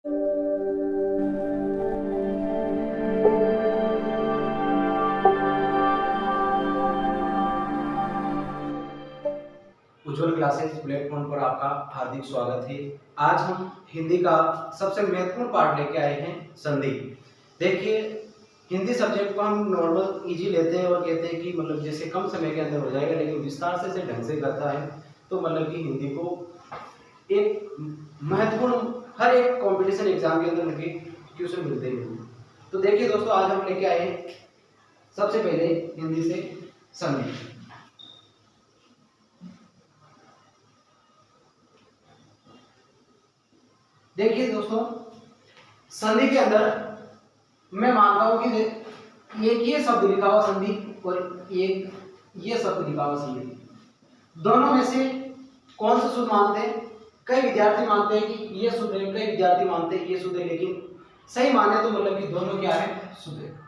उज्ज्वल classes platform पर आपका हार्दिक स्वागत है। आज हम हिंदी का सबसे महत्वपूर्ण पार्ट लेके आए हैं, संधि। देखिए, हिंदी सब्जेक्ट को हम नॉर्मल इजी लेते हैं और कहते हैं कि मतलब जैसे कम समय के अंदर हो जाएगा, लेकिन विस्तार से इसे ढंग से करता है तो मतलब कि हिंदी को एक महत्वपूर्ण हर एक कंपटीशन एग्जाम के अंदर लगे क्वेश्चन मिलते हैं। तो देखिए दोस्तों, आज हम लेके आए हैं सबसे पहले हिंदी से संधि। देखिए दोस्तों, संधि के अंदर मैं मानता हूं कि एक ये शब्द लिखा हुआ संधि और एक ये शब्द लिखा हुआ संधि, दोनों में से कौन सा शुद्ध मानते हैं? कई विद्यार्थी मानते हैं कि ये शुद्ध है, कई विद्यार्थी मानते हैं कि ये शुद्ध है, लेकिन सही माने तो मतलब कि दोनों क्या है? शुद्ध है।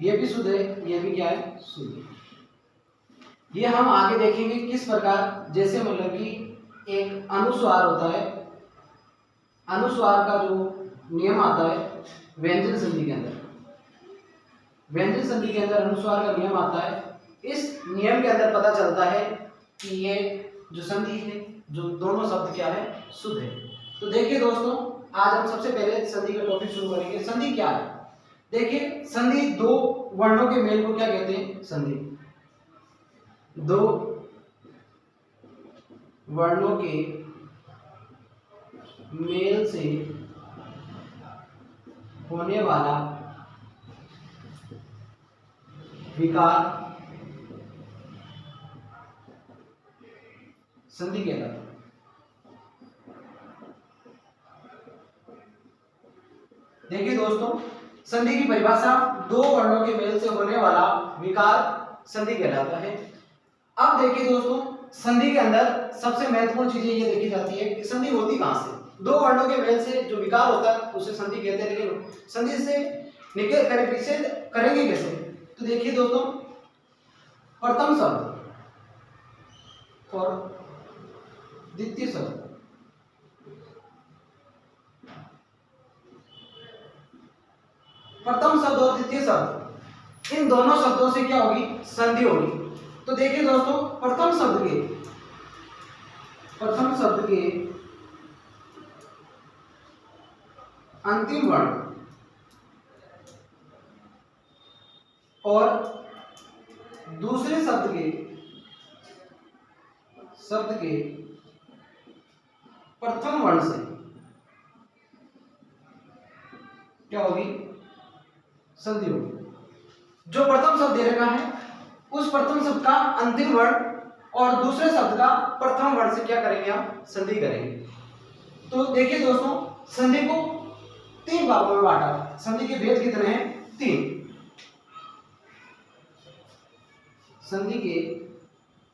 ये भी शुद्ध है, ये भी क्या है? शुद्ध है। ये हम आगे देखेंगे किस प्रकार, जैसे मतलब कि एक अनुस्वार होता है, अनुस्वार का जो नियम आता है व्यंजन संधि के अंदर, व्यंजन संधि के अंदर अनुस्वार का नियम आता है। इस नियम के अंदर पता चलता है कि ये जो संधि है, जो दोनों शब्द क्या है? शुद्ध है। तो देखिए दोस्तों, आज हम सबसे पहले संधि का टॉपिक शुरू करेंगे। संधि क्या है? देखिए, संधि दो वर्णों के मेल को क्या कहते हैं? संधि। दो वर्णों के मेल से होने वाला विकार संधि कहलाता है। देखिए दोस्तों, संधि की परिभाषा दो वर्णों के मेल से होने वाला विकार संधि कहलाता है। अब देखिए दोस्तों, संधि के अंदर सबसे महत्वपूर्ण चीजें ये देखी जाती है कि संधि होती कहां से? दो वर्णों के मेल से जो विकार होता है उसे संधि कहते हैं, लेकिन संधि से निकल कर इसे करेंगे कैसे? तो देखिए दोस्तों, प्रथम शब्द और द्वितीय शब्द, प्रथम शब्द और द्वितीय शब्द, इन दोनों शब्दों से क्या होगी? संधि होगी। तो देखिए दोस्तों, प्रथम शब्द के अंतिम वर्ण और दूसरे शब्द के प्रथम वर्ण से क्या होगी? संधि होगी। जो प्रथम शब्द दे रखा है उस प्रथम शब्द का अंतिम वर्ण और दूसरे शब्द का प्रथम वर्ण से क्या करेंगे? हम संधि करेंगे। तो देखिए दोस्तों, संधि को तीन भागों में बांटा। संधि के भेद कितने हैं? तीन। संधि के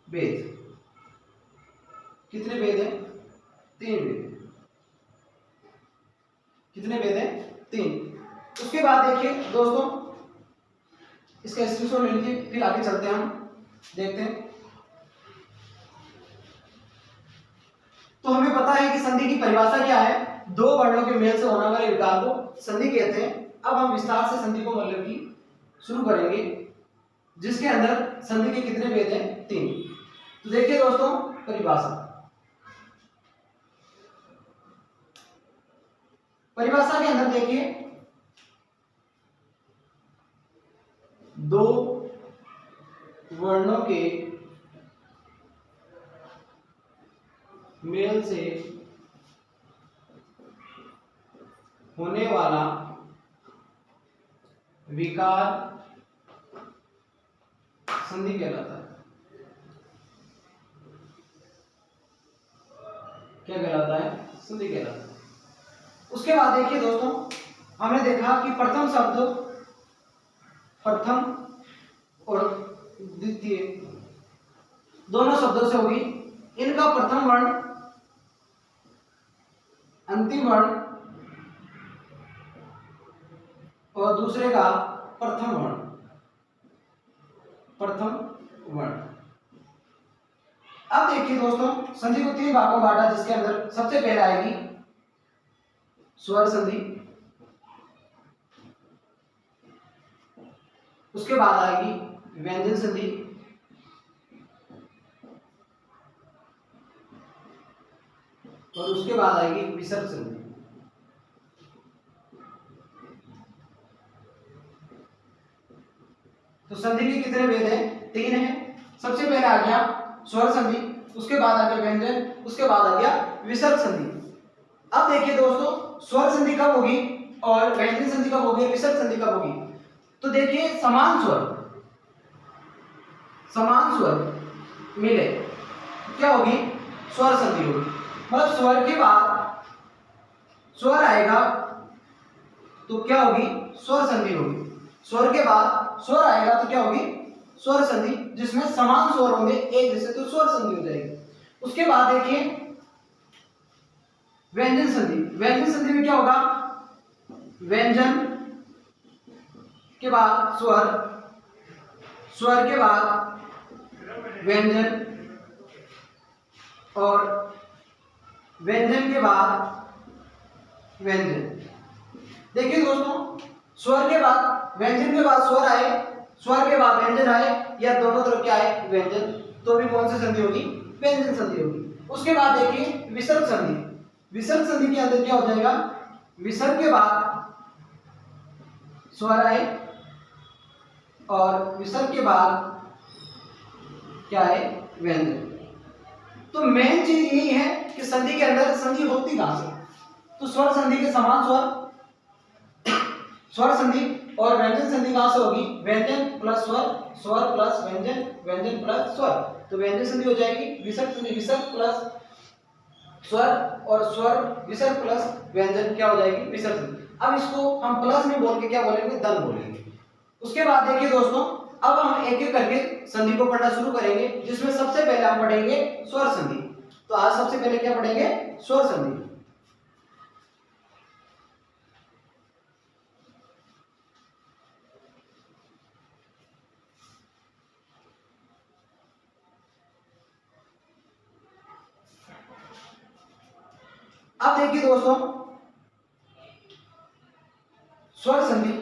भेद कितने भेद हैं? तीन भेद। कितने भेद हैं? तीन। उसके बाद देखिए दोस्तों, इसका स्क्रीनशॉट ले लीजिए, फिर आगे चलते हैं, हम देखते हैं। तो हमें पता है कि संधि की परिभाषा क्या है? दो वर्णों के मेल से होने वाले विकार को संधि कहते हैं। अब हम विस्तार से संधि को मतलब की शुरू करेंगे, जिसके अंदर संधि के कितने भेद हैं? तीन। तो देखिए दोस्तों, परिभाषा के अंदर देखिए, दो वर्णों के मेल से होने वाला विकार संधि कहलाता है। क्या कहलाता है? संधि कहलाता है। उसके बाद देखिए दोस्तों, हमने देखा कि प्रथम और द्वितीय दोनों शब्दों से होगी। इनका प्रथम वर्ण, अंतिम वर्ण और दूसरे का प्रथम वर्ण। अब देखिए दोस्तों, संधि को तीन भागों में बांटा, जिसके अंदर सबसे पहले आएगी स्वर संधि, उसके बाद आएगी व्यंजन संधि, और उसके बाद आएगी विसर्ग संधि। तो संधि के कितने भेद हैं? 3 हैं। सबसे पहले आ गया स्वर संधि, उसके बाद आ गया व्यंजन, उसके बाद आ गया विसर्ग संधि। अब देखिए दोस्तों, स्वर संधि कब होगी और व्यंजन संधि कब होगी, विसर्ग संधि कब होगी? तो देखिए समान स्वर मिले क्या होगी? स्वर संधि होगी। मतलब स्वर के बाद स्वर आएगा तो क्या होगी? स्वर संधि होगी। स्वर के बाद स्वर आएगा तो क्या होगी? स्वर संधि, जिसमें समान स्वर होंगे एक जैसे, तो स्वर संधि हो जाएगी। उसके बाद देखिए व्यंजन संधि। व्यंजन संधि में क्या होगा? व्यंजन के बाद स्वर, स्वर के बाद व्यंजन, और व्यंजन के बाद व्यंजन। देखिए दोस्तों, स्वर के बाद व्यंजन के बाद स्वर आए, स्वर के बाद व्यंजन आए, या दोनों तरफ क्या आए? व्यंजन, तो भी कौन सी संधि होगी? व्यंजन संधि होगी। उसके बाद देखिए विसर्ग संधि। विसर्ग संधि के अंदर क्या हो जाएगा? विसर्ग के बाद स्वर आए और विसर्ग के बाद क्या है? व्यंजन। तो मेन चीज यही है कि संधि के अंदर संधि होती कहां से? तो स्वर संधि के समान स्वर संधि और व्यंजन संधि कहां से होगी? व्यंजन प्लस स्वर, स्वर प्लस व्यंजन, व्यंजन प्लस स्वर, तो व्यंजन संधि हो जाएगी। विसर्ग संधि विसर्ग प्लस स्वर, और स्वर विसर्ग प्लस व्यंजन क्या हो जाएगी? विसर्ग संधि। अब इसको हम प्लस में बोल के क्या बोलेंगे? दल बोलेंगे। उसके बाद देखिए दोस्तों, अब हम एक एक करके संधि को पढ़ना शुरू करेंगे, जिसमें सबसे पहले हम पढ़ेंगे स्वर संधि। तो आज सबसे पहले क्या पढ़ेंगे? स्वर संधि। अब देखिए दोस्तों, स्वर संधि,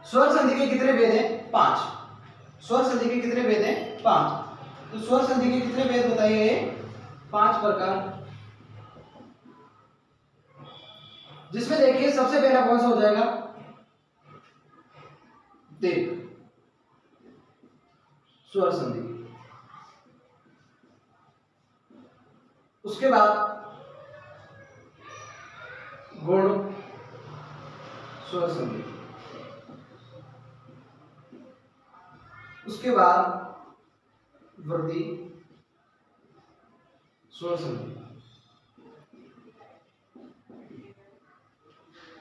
स्वर संधि के कितने भेद हैं? 5। स्वर संधि के कितने भेद हैं? 5। तो स्वर संधि के कितने भेद बताइए? 5 प्रकार। जिसमें देखिए सबसे पहला कौन सा हो जाएगा? दीर्घ स्वर संधि। उसके बाद गुण स्वर संधि। उसके बाद वृद्धि स्वर संधि।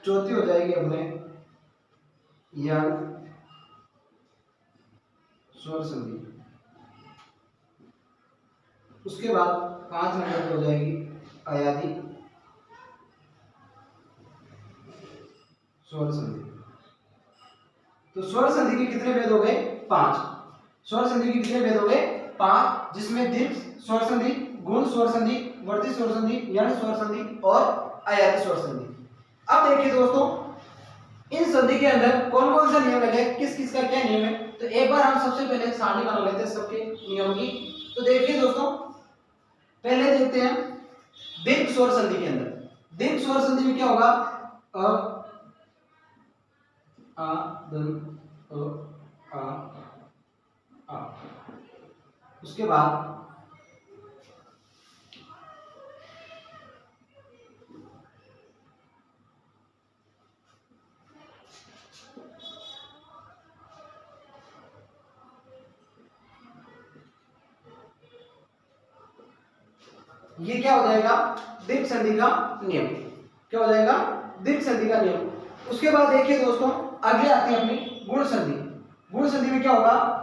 चौथी हो जाएगी अपने यंग स्वर संधि। उसके बाद 5 नंबर पे हो जाएगी अयादी स्वर संधि। तो स्वर संधि के कितने भेद हो गए? 5। स्वर संधि के कितने भेद हो गए? 5, जिसमें दीर्घ स्वर संधि, गुण स्वर संधि, वर्धी स्वर संधि, यंग स्वर संधि और अयादी स्वर संधि। अब देखिए दोस्तों, इन संधि के अंदर कौन कौन सा नियम लगे, किस किस का क्या नियम है, तो एक बार हम सबसे पहले सारणी बना लेते हैं सबके नियम की। तो देखिए दोस्तों, पहले देखते हैं दीर्घ स्वर संधि के अंदर। दीर्घ स्वर संधि में क्या होगा? अ, आ, दन, अ, आ। उसके बाद ये क्या हो जाएगा? दीर्घ संधि का नियम। क्या हो जाएगा? दीर्घ संधि का नियम। उसके बाद देखिए दोस्तों, अगले आती है अपनी गुण संधि। गुण संधि में क्या होगा?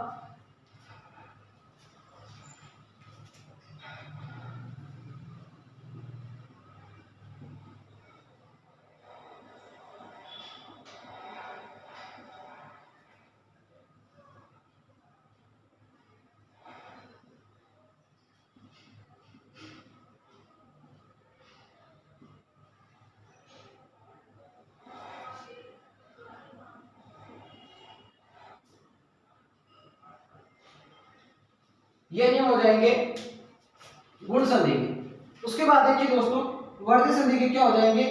ये नियम हो जाएंगे गुण संधि के। उसके बाद देखिए दोस्तों वर्धी संधि के क्या हो जाएंगे,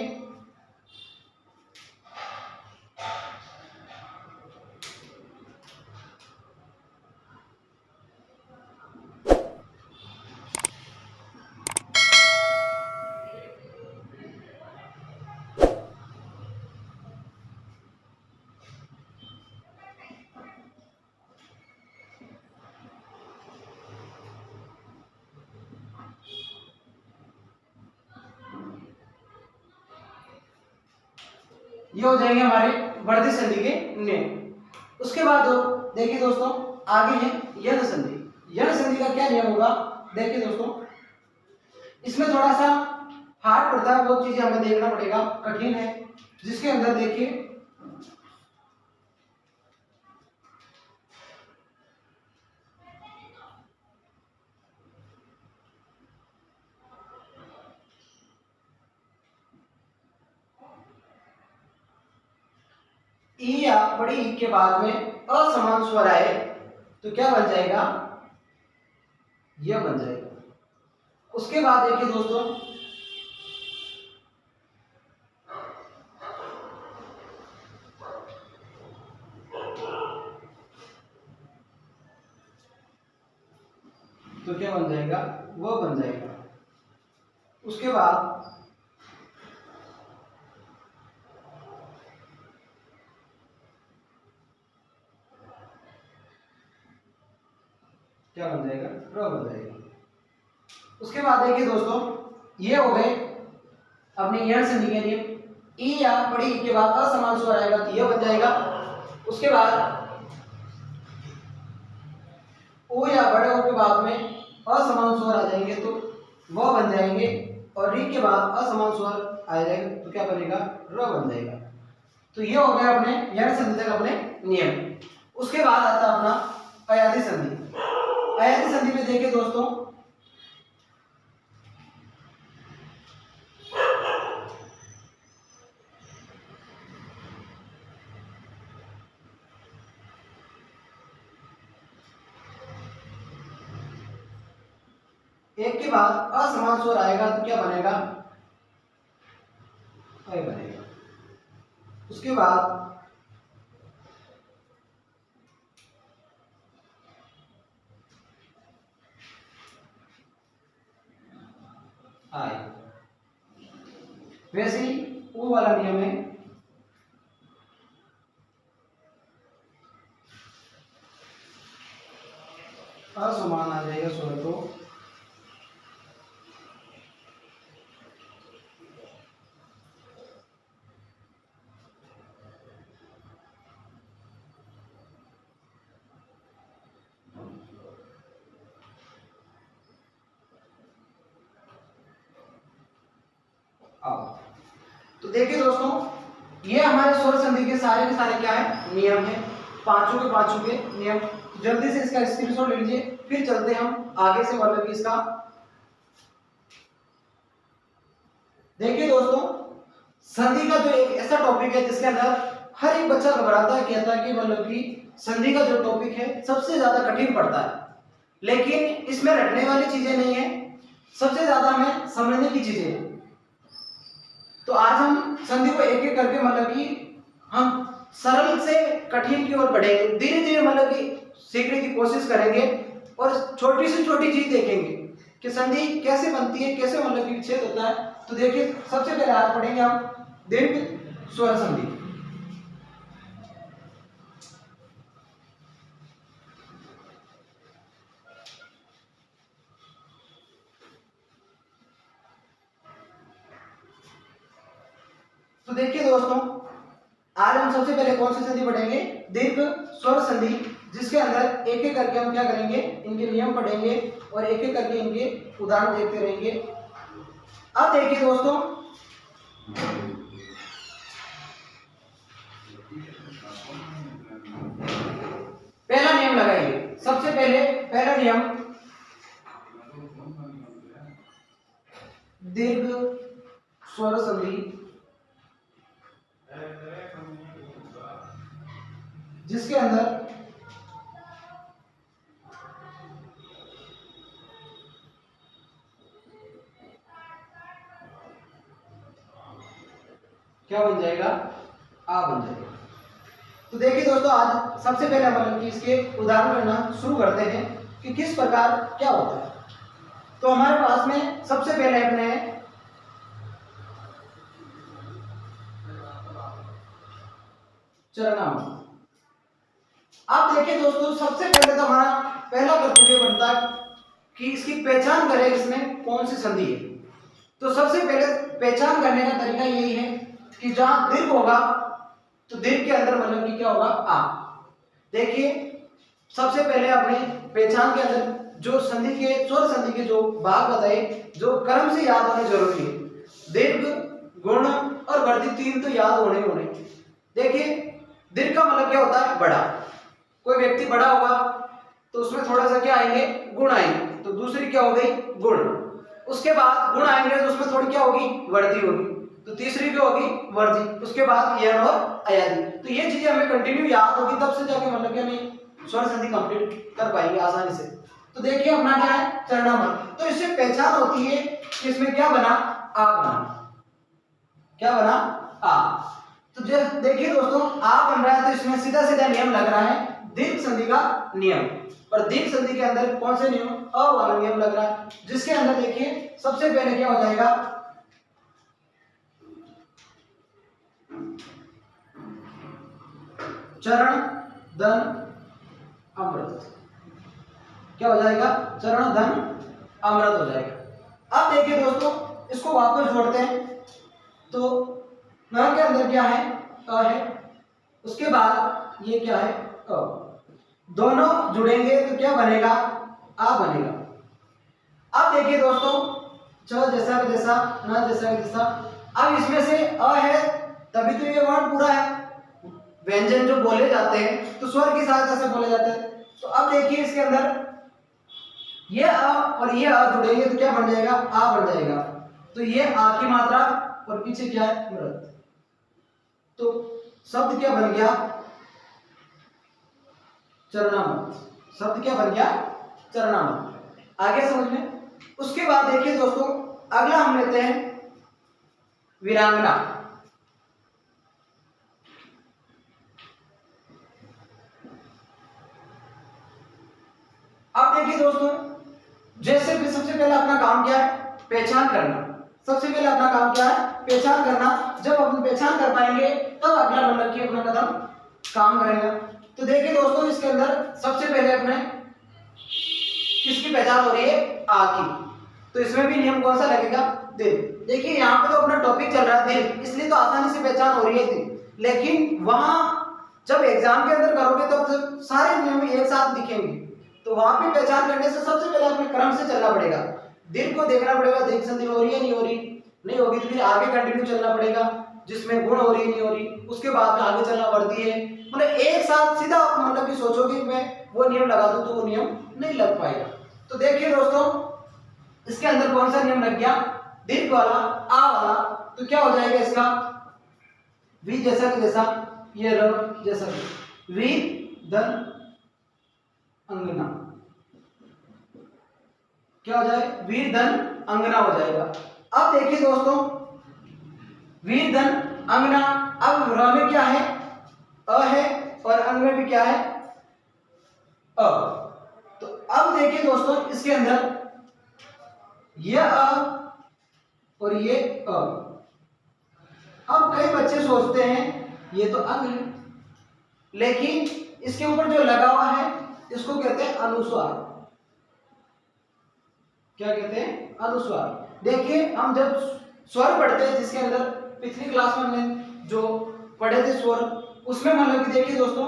ये हो जाएंगे हमारे वर्धी संधि के नियम। उसके बाद देखिए दोस्तों आगे है यण संधि। यण संधि का क्या नियम होगा, देखिए दोस्तों इसमें थोड़ा सा हार्ड पड़ता है, बहुत चीजें हमें देखना पड़ेगा, कठिन है, जिसके अंदर देखिए ई या बड़ी ई के बाद में असमान स्वर आए तो क्या बन जाएगा, यह बन जाएगा। उसके बाद देखिए दोस्तों तो क्या बन जाएगा, वो बन जाएगा। उसके बाद क्या बन जाएगा, र बन जाएगा। उसके बाद देखिए दोस्तों ये हो गए अपने यण संधि के नियम। ई या बड़ी ई के बाद असमान स्वर आएगा तो यह बन जाएगा। उसके बाद ओ या बड़े ओ के बाद में असमान स्वर आ जाएंगे तो वह बन जाएंगे, और री के बाद असमान स्वर आ जाएगा तो क्या बनेगा, र बन जाएगा। तो ये हो गया अपने यण संधि तक अपने नियम। उसके बाद आता है अपना अयादी संधि। अयादी संधि में देखिए दोस्तों एक के बाद असमान स्वर आएगा तो क्या बनेगा, अय बनेगा। उसके बाद आय, वैसे ही वो वाला नियम है, असमान आ जाएगा स्वर तो आओ। तो देखिए दोस्तों ये हमारे स्वर संधि के सारे क्या है, नियम है, पांचों के नियम। जल्दी से इसका स्क्रीनशॉट ले लीजिए, फिर चलते हम आगे से, मतलब कि इसका देखिए दोस्तों संधि का जो एक ऐसा टॉपिक है जिसके अंदर हर एक बच्चा घबराता है, कहता है कि मतलब कि संधि का जो टॉपिक है सबसे ज्यादा कठिन पड़ता है, लेकिन इसमें रटने वाली चीजें नहीं है, सबसे ज्यादा हमें समझने की चीजें हैं। तो आज हम संधि को एक एक करके मतलब कि हम सरल से कठिन की ओर बढ़ेंगे, धीरे धीरे मतलब कि सीखने की कोशिश करेंगे, और छोटी से छोटी चीज देखेंगे कि संधि कैसे बनती है, कैसे मतलब कि विच्छेद होता है। तो देखिए सबसे पहले आज पढ़ेंगे हम दीर्घ स्वर संधि। तो देखिए दोस्तों आज हम सबसे पहले कौन सी संधि पढ़ेंगे, दीर्घ स्वर संधि, जिसके अंदर एक एक करके हम क्या करेंगे, इनके नियम पढ़ेंगे और एक एक करके इनके उदाहरण देखते रहेंगे। अब देखिए दोस्तों पहला नियम लगाइए। सबसे पहले पहला नियम दीर्घ स्वर संधि, जिसके अंदर क्या बन जाएगा, आ बन जाएगा। तो देखिए दोस्तों, आज सबसे पहले मतलब कि इसके उदाहरण करना शुरू करते हैं कि किस प्रकार क्या होता है। तो हमारे पास में सबसे पहले अपने चरणाम। आप देखिए दोस्तों, सबसे पहले तो हमारा पहला कर्तव्य बनता है कि इसकी पहचान करें, इसमें कौन सी संधि है। तो सबसे पहले पहचान करने का तरीका यही है कि जहां दीर्घ होगा तो दीर्घ के अंदर मतलब कि क्या होगा, आ। देखिए सबसे पहले अपने पहचान के अंदर जो संधि के, स्वर संधि के जो भाग बताए, जो क्रम से याद होने जरूरी है। दीर्घ, गुण और वर्धित, तीन तो याद होने होने। देखिए दीर्घ का मतलब क्या होता है, बड़ा। कोई व्यक्ति बड़ा होगा तो उसमें थोड़ा सा क्या आएंगे, गुण आएंगे। तो दूसरी क्या हो गई, गुण। उसके बाद गुण आएंगे तो उसमें थोड़ी क्या होगी, वृद्धि होगी। तो तीसरी क्या होगी, वृद्धि। उसके बाद यण और अयादि। तो ये चीजें हमें कंटिन्यू याद होगी, तब से जाके मतलब कि हमें स्वर संधि कंप्लीट कर पाएंगे आसानी से। तो देखिए अपना क्या है, चरणामल। तो इससे पहचान होती है कि इसमें क्या बना, आ बना। क्या बना, आ। तो देखिए दोस्तों, आ बन रहा है तो इसमें सीधा सीधा नियम लग रहा है दीर्घ संधि का नियम। और दीर्घ संधि के अंदर कौन से नियम, अ वाला नियम लग रहा है, जिसके अंदर देखिए सबसे पहले क्या हो जाएगा, चरण धन अमृत। क्या हो जाएगा, चरण धन अमृत हो जाएगा। अब देखिए दोस्तों, इसको वापस जोड़ते हैं। तो न के अंदर क्या है, अ है। उसके बाद ये क्या है, अ। दोनों जुड़ेंगे तो क्या बनेगा, आ बनेगा। अब देखिए दोस्तों, च जैसा का जैसा, न जैसा का जैसा। अब इसमें से अ है तभी तो ये वर्ण पूरा है। व्यंजन जो बोले जाते हैं तो स्वर की सहायता से बोले जाते हैं। तो अब देखिए इसके अंदर ये अ और ये अ जुड़ेंगे तो क्या बन जाएगा, आ बन जाएगा। तो ये आ की मात्रा और पीछे क्या है, मृत। तो शब्द क्या बन गया, चरणामृत। शब्द क्या बन गया, चरणामृत। आगे समझ में। उसके बाद देखिए दोस्तों, अगला हम लेते हैं वीरांगना। अब देखिए दोस्तों, जैसे भी सबसे पहले अपना काम क्या है, पहचान करना। सबसे पहले अपना काम क्या है, पहचान करना। जब अपन पहचान कर पाएंगे तब अगला मतलब कि अपना कदम काम करेगा। तो देखिए दोस्तों, इसके अंदर सबसे पहले अपने किसकी पहचान हो रही है, आ की। तो इसमें भी नियम कौन सा लगेगा, दीर्घ। देखिए यहाँ पे तो अपना टॉपिक चल रहा है दीर्घ, इसलिए तो आसानी से पहचान हो रही है दीर्घ। लेकिन वहां जब एग्जाम के अंदर करोगे तो सारे नियम एक साथ दिखेंगे। तो वहां पे पहचान करने से सबसे पहले अपने क्रम से चलना पड़ेगा। दीर्घ को देखना पड़ेगा, दीर्घ संधि हो रही है नहीं हो रही, नहीं होगी तो फिर आगे कंटिन्यू चलना पड़ेगा जिसमें गुण हो रही है नहीं हो रही। उसके बाद में आगे चलना बढ़ती है। मतलब एक साथ सीधा मतलब कि सोचोगे मैं वो नियम लगा दूं तो वो नियम नहीं लग पाएगा। तो देखिए दोस्तों, इसके अंदर कौन सा नियम लग गया, दीर्घ वाला, आ वाला। तो क्या हो जाएगा इसका, वी जैसा कि जैसा, ये र जैसा कि, वी धन अंगना। क्या हो जाएगा, वीर धन अंगना हो जाएगा। अब देखिए दोस्तों, वीर धन अंगना। अब र में क्या है, अ है, और अंग में भी क्या है, अ। तो अब देखिए दोस्तों, इसके अंदर ये अ और ये अ। अब कई बच्चे सोचते हैं ये तो अंग है, लेकिन इसके ऊपर जो लगा हुआ है इसको कहते हैं अनुस्वार। क्या कहते हैं, अनुस्वार। देखिए हम जब स्वर पढ़ते हैं, जिसके अंदर पिछली क्लास में हमने जो पढ़े थे स्वर, उसमें मतलब कि देखिए दोस्तों,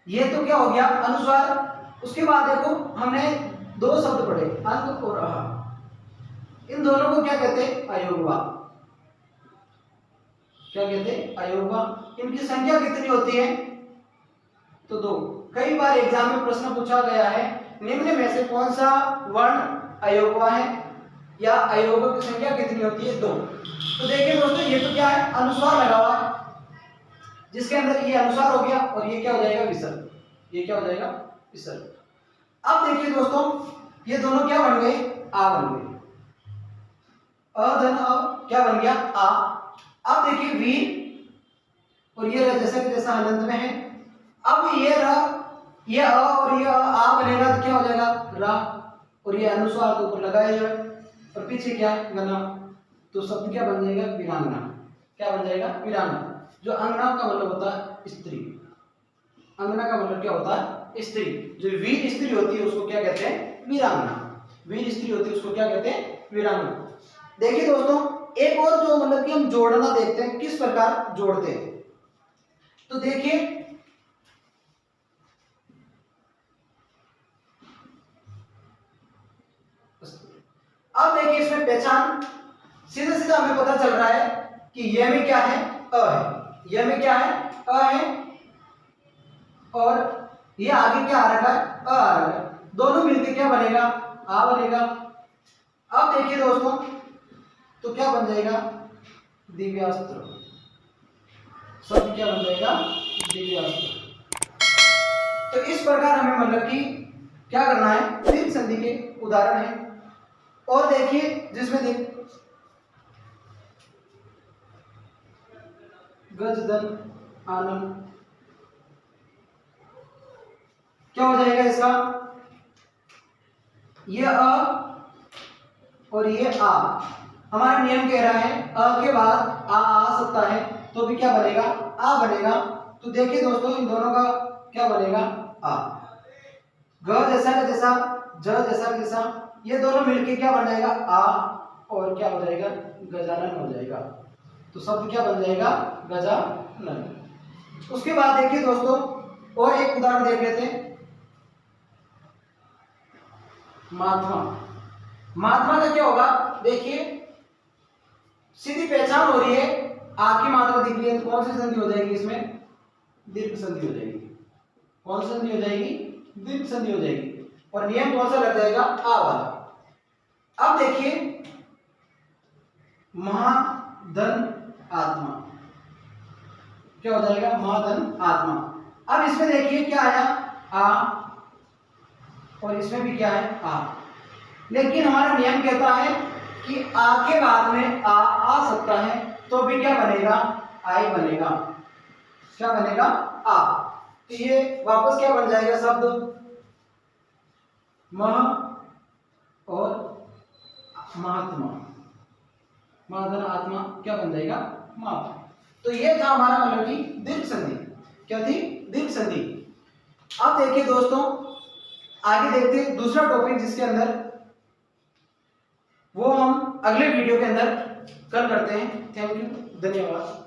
ये तो क्या हो गया, अनुस्वार। उसके बाद देखो हमने दो शब्द पढ़े, अंग और अह। इन दोनों को क्या कहते हैं, अयोगवा। क्या कहते हैं, अयोगवा। इनकी संख्या कितनी होती है, तो दो। कई बार एग्जाम में प्रश्न पूछा गया है, निम्न में से कौन सा वर्ण अयोगवा है, या अयोगों की संख्या कितनी होती है, दो। तो देखिए दोस्तों, ये तो क्या है, अनुस्वार लगा हुआ है, जिसके अंदर ये अनुस्वार हो गया और ये क्या हो जाएगा, विसर्ग। ये क्या हो जाएगा, विसर्ग। अब देखिए दोस्तों, ये दोनों क्या बन गए, आ बन गए। अ धन अ क्या बन गया, आ। अब देखिए वीर और ये र जैसा कि जैसा अनंत में है। अब ये र, ये अ और ये आ बनेगा तो क्या हो जाएगा रा, और ये अनुस्वार के ऊपर लगाया जाए और पीछे क्या गना, तो शब्द क्या बन जाएगा वीरांगना। क्या बन जाएगा वीरांगना। जो अंगना का मतलब होता है स्त्री, अंगना का मतलब क्या होता है स्त्री। जो वीर स्त्री होती है उसको क्या कहते हैं वीरांगना। वीर स्त्री होती है उसको क्या कहते हैं वीरांगना। देखिए दोस्तों एक और जो मतलब कि हम जोड़ना देखते हैं किस प्रकार जोड़ते हैं। तो देखिए अब देखिए इसमें पहचान सीधा सीधा हमें पता चल रहा है कि यह में क्या है अ है, यह में क्या है अ है, और ये आगे क्या आ रखा है अ आ रखा है, दोनों मिलकर क्या बनेगा आ बनेगा। अब देखिए दोस्तों तो क्या बन जाएगा दिव्यास्त्र, शब्द क्या बन जाएगा दिव्यास्त्र। तो इस प्रकार हमें मतलब कि क्या करना है दीर्घ संधि के उदाहरण है। और देखिए जिसमें देख गज धन आनंद क्या हो जाएगा इसका, ये अ और ये आ। हमारा नियम कह रहा है अ के बाद आ सकता है तो भी क्या बनेगा आ बनेगा। तो देखिए दोस्तों इन दोनों का क्या बनेगा आ, ग जैसा का जैसा ज जैसा का जैसा, ये दोनों मिलके क्या बन जाएगा आ, और क्या हो जाएगा गजानन हो जाएगा। तो शब्द क्या बन जाएगा गजानन। उसके बाद देखिए दोस्तों और एक उदाहरण देख लेते हैं महात्मा। महात्मा का क्या होगा देखिए सीधी पहचान हो रही है, आ की मात्रा दिख रही है तो कौन सी संधि हो जाएगी इसमें दीर्घ संधि हो जाएगी। कौन सी संधि हो जाएगी दीर्घ संधि हो जाएगी। और नियम कौन सा लग जाएगा आ वाला। अब देखिए महाधन आत्मा क्या हो जाएगा महाधन आत्मा। अब इसमें देखिए क्या आया आ और इसमें भी क्या है आ, लेकिन हमारा नियम कहता है कि आ के बाद में आ सकता है तो भी क्या बनेगा आई बनेगा। क्या बनेगा आ। तो ये वापस क्या बन जाएगा शब्द मह और महात्मा, महाधन आत्मा क्या बन जाएगा महात्मा। तो ये था हमारा मतलब कि दीर्घ संधि। क्या थी दीर्घ संधि। अब देखिए दोस्तों आगे देखते हैं दूसरा टॉपिक जिसके अंदर वो हम अगले वीडियो के अंदर कल करते हैं। थैंक यू, धन्यवाद।